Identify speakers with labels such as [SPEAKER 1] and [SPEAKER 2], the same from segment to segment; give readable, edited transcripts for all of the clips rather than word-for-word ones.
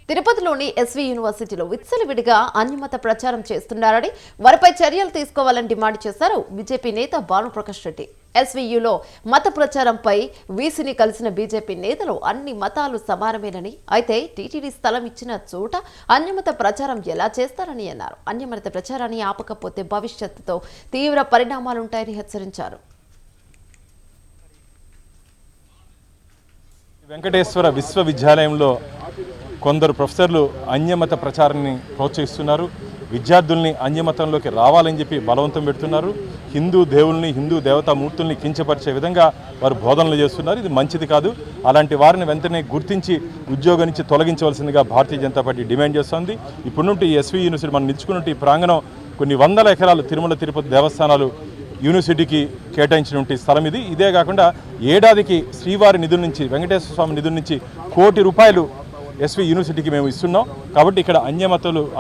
[SPEAKER 1] తిరుపతిలోని ఎస్వి యూనివర్సిటీలో విచ్చలవిడిగా అన్యమత ప్రచారం చేస్తున్నారని వారిపై చర్యలు తీసుకోవాలని డిమాండ్ చేశారు బీజేపీ నేత భానుప్రకాష్ రెడ్డి. ఎస్వీయూలో మత ప్రచారంపై వీసీని కలిసిన బీజేపీ నేతలు అన్ని మతాలు సమానమేనని, అయితే టీటీడీ స్థలం ఇచ్చిన చోట అన్యమత ప్రచారం ఎలా చేస్తారని అన్నారు. అన్యమత ప్రచారాన్ని ఆపకపోతే భవిష్యత్తుతో తీవ్ర పరిణామాలుంటాయని హెచ్చరించారు.
[SPEAKER 2] వెంకటేశ్వర విశ్వవిద్యాలయంలో కొందరు ప్రొఫెసర్లు అన్యమత ప్రచారాన్ని ప్రోత్సహిస్తున్నారు. విద్యార్థుల్ని అన్యమతంలోకి రావాలని చెప్పి బలవంతం పెడుతున్నారు. హిందూ దేవుల్ని, హిందూ దేవతామూర్తుల్ని కించపరిచే విధంగా వారు బోధనలు చేస్తున్నారు. ఇది మంచిది కాదు. అలాంటి వారిని వెంటనే గుర్తించి ఉద్యోగం నుంచి తొలగించవలసిందిగా భారతీయ జనతా పార్టీ డిమాండ్ చేస్తోంది. ఇప్పుడు నుండి ఎస్వి యూనివర్సిటీ మనం నిలుచుకున్నట్టు ఈ ప్రాంగణం కొన్ని వందల ఎకరాలు తిరుమల తిరుపతి దేవస్థానాలు యూనివర్సిటీకి కేటాయించినటువంటి స్థలం ఇది. ఇదే కాకుండా ఏడాదికి శ్రీవారి నిధుల నుంచి, వెంకటేశ్వర స్వామి నిధుల నుంచి ₹1 కోటి ఎస్వి యూనివర్సిటీకి మేము ఇస్తున్నాం. కాబట్టి ఇక్కడ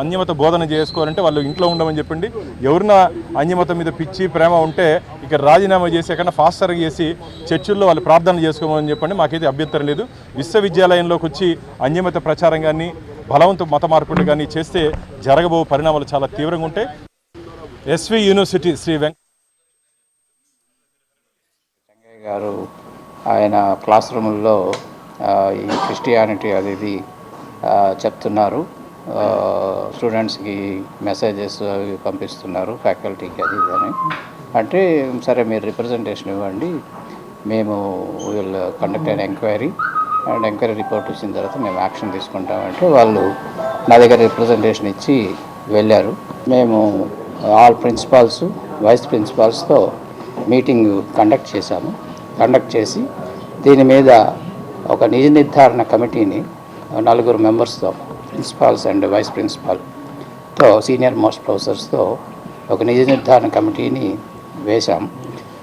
[SPEAKER 2] అన్యమత బోధన చేసుకోవాలంటే వాళ్ళు ఇంట్లో ఉండమని చెప్పండి. ఎవరినా అన్యమతం మీద పిచ్చి ప్రేమ ఉంటే ఇక్కడ రాజీనామా చేసే కన్నా ఫాస్టర్గా చేసి చర్చిల్లో వాళ్ళు ప్రార్థన చేసుకోమని చెప్పండి. మాకైతే అభ్యంతరం లేదు. విశ్వవిద్యాలయంలోకి వచ్చి అన్యమత ప్రచారం కానీ బలవంత మత మార్పులు కానీ చేస్తే జరగబో పరిణామాలు చాలా తీవ్రంగా ఉంటాయి. ఎస్వి యూనివర్సిటీ శ్రీ
[SPEAKER 3] గారు ఆయన క్లాస్ రూముల్లో ఈ క్రిస్టియానిటీ అది చెప్తున్నారు. స్టూడెంట్స్కి మెసేజెస్ అవి పంపిస్తున్నారు, ఫ్యాకల్టీకి అది అని. అంటే సరే మీరు రిప్రజెంటేషన్ ఇవ్వండి, మేము విల్ కండక్ట్ అయిన ఎంక్వైరీ అండ్ ఎంక్వైరీ రిపోర్ట్ వచ్చిన తర్వాత మేము యాక్షన్ తీసుకుంటామంటే వాళ్ళు నా దగ్గర రిప్రజెంటేషన్ ఇచ్చి వెళ్ళారు. మేము ఆల్ ప్రిన్సిపాల్స్, వైస్ ప్రిన్సిపాల్స్తో మీటింగ్ కండక్ట్ చేసి దీని మీద ఒక నిజ నిర్ధారణ కమిటీని 4 మెంబర్స్తో, ప్రిన్సిపాల్స్ అండ్ వైస్ ప్రిన్సిపాల్తో, సీనియర్ మోస్ట్ ప్రొఫెసర్స్తో ఒక నిజ నిర్ధారణ కమిటీని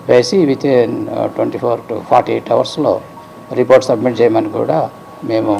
[SPEAKER 3] వేసి విత్ ఇన్ 24 to 48 అవర్స్లో రిపోర్ట్ సబ్మిట్ చేయమని కూడా మేము